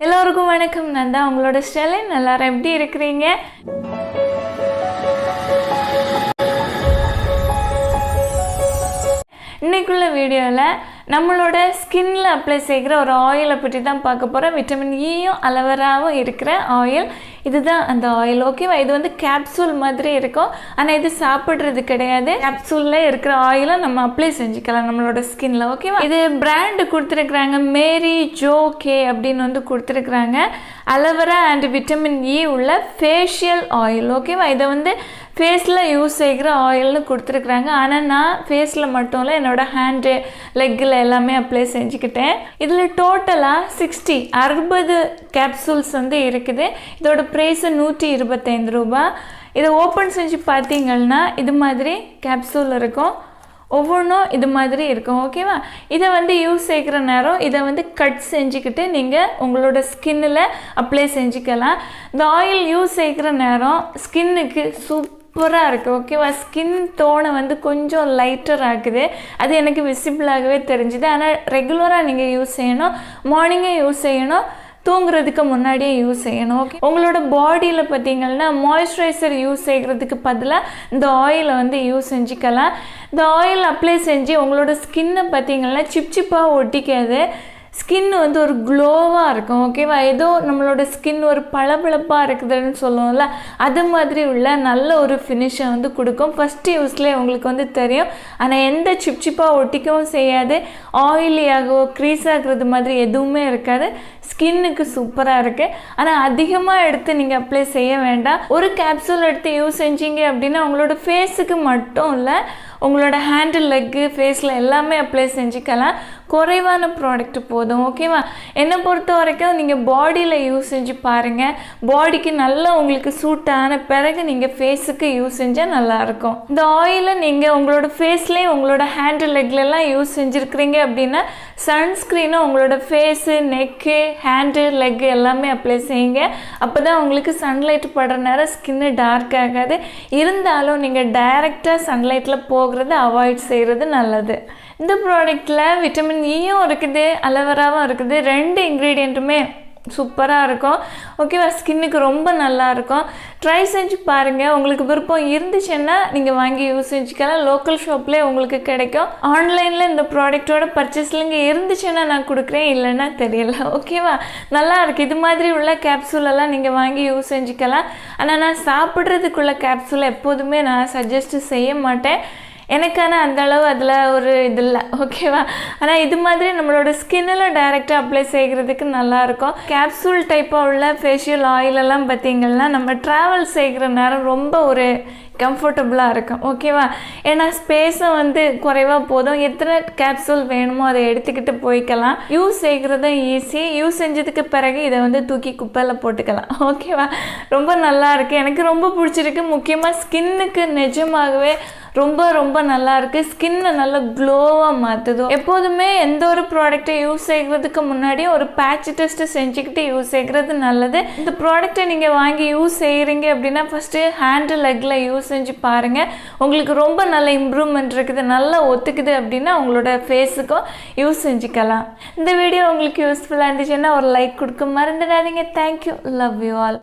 எல்லோருக்கும் வணக்கம். நான் தான் உங்களோட ஸ்டெலின். எல்லாரும் எப்படி இருக்கிறீங்க? இன்னைக்குள்ள வீடியோவில் நம்மளோட ஸ்கின்ல அப்ளை செய்கிற ஒரு ஆயிலை பற்றி தான் பார்க்க போகிறோம். விட்டமின் ஈயும் அலோவேராவும் இருக்கிற ஆயில். இதுதான் அந்த ஆயில். ஓகேவா? இது வந்து கேப்சூல் மாதிரி இருக்கும், ஆனால் இது சாப்பிட்றது கிடையாது. கேப்சூலில் இருக்கிற ஆயிலை நம்ம அப்ளை செஞ்சுக்கலாம் நம்மளோட ஸ்கின்ல. ஓகேவா? இது பிராண்டு கொடுத்துருக்குறாங்க, மேரி ஜோ கே அப்படின்னு வந்து கொடுத்துருக்குறாங்க. அலோவேரா அண்ட் விட்டமின் இ உள்ள ஃபேஷியல் ஆயில். ஓகேவா? இதை வந்து ஃபேஸில் யூஸ் செய்கிற ஆயில்னு கொடுத்துருக்குறாங்க. ஆனால் நான் ஃபேஸில் மட்டும் இல்லை, என்னோடய ஹேண்டு லெக்கில் எல்லாமே அப்ளை செஞ்சுக்கிட்டேன். இதில் டோட்டலாக 60 கேப்சூல்ஸ் வந்து இருக்குது. இதோட ப்ரைஸு 125 ரூபா. இதை ஓப்பன் செஞ்சு பார்த்தீங்கன்னா இது மாதிரி கேப்சூல் இருக்கும். ஒவ்வொன்றும் இது மாதிரி இருக்கும். ஓகேவா? இதை வந்து யூஸ் செய்கிற நேரம் இதை வந்து கட் செஞ்சுக்கிட்டு நீங்கள் உங்களோட ஸ்கின்னில் அப்ளை செஞ்சுக்கலாம். இந்த ஆயில் யூஸ் செய்கிற நேரம் ஸ்கின்னுக்கு சூப்பராக இருக்குது. ஓகேவா? ஸ்கின் டோனை வந்து கொஞ்சம் லைட்டர் ஆகுது. அது எனக்கு விசிபிளாகவே தெரிஞ்சுது. ஆனால் ரெகுலராக நீங்கள் யூஸ் செய்யணும், மார்னிங்கே யூஸ் செய்யணும், தூங்குறதுக்கு முன்னாடியே யூஸ் செய்யணும். ஓகே? உங்களோட பாடியில் பார்த்தீங்கன்னா மாய்ஸ்சரைசர் யூஸ் செய்கிறதுக்கு பதிலாக இந்த ஆயிலை வந்து யூஸ் செஞ்சுக்கலாம். இந்த ஆயில் அப்ளை செஞ்சு உங்களோட ஸ்கின்னை பார்த்தீங்கன்னா சிப்பாக ஒட்டிக்காது. ஸ்கின் வந்து ஒரு க்ளோவாக இருக்கும். ஓகேவா? ஏதோ நம்மளோட ஸ்கின் ஒரு பளபளப்பாக இருக்குதுன்னு சொல்லுவோம்ல, அது மாதிரி உள்ள நல்ல ஒரு ஃபினிஷை வந்து கொடுக்கும். ஃபஸ்ட்டு யூஸ்லேயே உங்களுக்கு வந்து தெரியும். ஆனால் எந்த சிப்பாக ஒட்டிக்கவும் செய்யாது, ஆயிலியாகவோ க்ரீஸ் ஆகிறது மாதிரி எதுவுமே இருக்காது. ஸ்கின்னுக்கு சூப்பராக இருக்குது. ஆனால் அதிகமாக எடுத்து நீங்கள் அப்ளை செய்ய வேண்டாம். ஒரு கேப்சூல் எடுத்து யூஸ் செஞ்சீங்க அப்படின்னா உங்களோட ஃபேஸுக்கு மட்டும் இல்லை, உங்களோட ஹேண்டு, லெக்கு, ஃபேஸில் எல்லாமே அப்ளை செஞ்சுக்கலாம். குறைவான ப்ராடக்ட் போதும். ஓகேவா? என்னை பொறுத்த வரைக்கும் நீங்கள் பாடியில் யூஸ் செஞ்சு பாருங்கள். பாடிக்கு நல்லா உங்களுக்கு சூட்டான பிறகு நீங்கள் ஃபேஸுக்கு யூஸ் செஞ்சால் நல்லாயிருக்கும். இந்த ஆயிலை நீங்கள் உங்களோட ஃபேஸ்லேயும் உங்களோட ஹேண்டு, லெக்லலாம் யூஸ் செஞ்சுருக்கிறீங்க அப்படின்னா சன்ஸ்க்ரீனை உங்களோட ஃபேஸு, நெக்கு, ஹேண்டு, லெக்கு எல்லாமே அப்ளை செய்யுங்க. அப்போ தான் உங்களுக்கு சன்லைட் படுற நேரம் ஸ்கின்னு டார்க் ஆகாது. இருந்தாலும் நீங்கள் டைரெக்டாக சன்லைட்டில் போகிறத அவாய்ட் செய்கிறது நல்லது. இந்த ப்ராடக்டில் விட்டமின் ஈயும் இருக்குது, அலோவேராவும் இருக்குது. 2 இன்க்ரீடியண்ட்டுமே சூப்பராக இருக்கும். ஓகேவா? ஸ்கின்னுக்கு ரொம்ப நல்லாயிருக்கும். ட்ரை செஞ்சு பாருங்கள். உங்களுக்கு விருப்பம் இருந்துச்சுன்னா நீங்கள் வாங்கி யூஸ் செஞ்சுக்கலாம். லோக்கல் ஷாப்லேயே உங்களுக்கு கிடைக்கும். ஆன்லைனில் இந்த ப்ராடக்டோட பர்ச்சேஸ் லிங்க் இருந்துச்சுன்னா நான் கொடுக்குறேன், இல்லைன்னா தெரியல. ஓகேவா? நல்லா இருக்குது. இது மாதிரி உள்ள கேப்சூலெல்லாம் நீங்கள் வாங்கி யூஸ் செஞ்சுக்கலாம். ஆனால் நான் சாப்பிட்றதுக்குள்ள கேப்சூல் எப்போதுமே நான் சஜஸ்ட் செய்ய மாட்டேன். எனக்கான அந்த அளவு அதில் ஒரு இது இல்லை. ஓகேவா? ஆனால் இது மாதிரி நம்மளோட ஸ்கின்னில் டைரெக்டாக அப்ளை செய்கிறதுக்கு நல்லாயிருக்கும். கேப்சூல் டைப்பாக உள்ள ஃபேஷியல் ஆயிலெல்லாம் பார்த்திங்கன்னா நம்ம ட்ராவல் செய்கிற நேரம் ரொம்ப ஒரு கம்ஃபர்டபுளாக இருக்கும். ஓகேவா? ஏன்னா ஸ்பேஸும் வந்து குறைவாக போதும். எத்தனை கேப்சூல் வேணுமோ அதை எடுத்துக்கிட்டு போய்க்கலாம். யூஸ் செய்கிறதும் ஈஸி. யூஸ் செஞ்சதுக்கு பிறகு இதை வந்து தூக்கி குப்பையில் போட்டுக்கலாம். ஓகேவா? ரொம்ப நல்லா இருக்குது. எனக்கு ரொம்ப பிடிச்சிருக்கு. முக்கியமாக ஸ்கின்னுக்கு நிஜமாகவே ரொம்ப ரொம்ப நல்லா இருக்குது. ஸ்கின்னை நல்லா க்ளோவாக மாற்றுது. எப்போதுமே எந்த ஒரு ப்ராடக்டை யூஸ் செய்கிறதுக்கு முன்னாடி ஒரு பேட்ச் டெஸ்ட்டு செஞ்சுக்கிட்டு யூஸ் செய்கிறது நல்லது. இந்த ப்ராடக்டை நீங்கள் வாங்கி யூஸ் செய்கிறீங்க அப்படின்னா ஃபஸ்ட்டு ஹேண்டு, லெக்கில் யூஸ் செஞ்சு பாருங்கள். உங்களுக்கு ரொம்ப நல்ல இம்ப்ரூவ்மெண்ட் இருக்குது, நல்லா ஒத்துக்குது அப்படின்னா உங்களோட ஃபேஸுக்கும் யூஸ் செஞ்சுக்கலாம். இந்த வீடியோ உங்களுக்கு யூஸ்ஃபுல்லாக இருந்துச்சுன்னா ஒரு லைக் கொடுக்க மறந்துடாதீங்க. தேங்க்யூ. Love you all.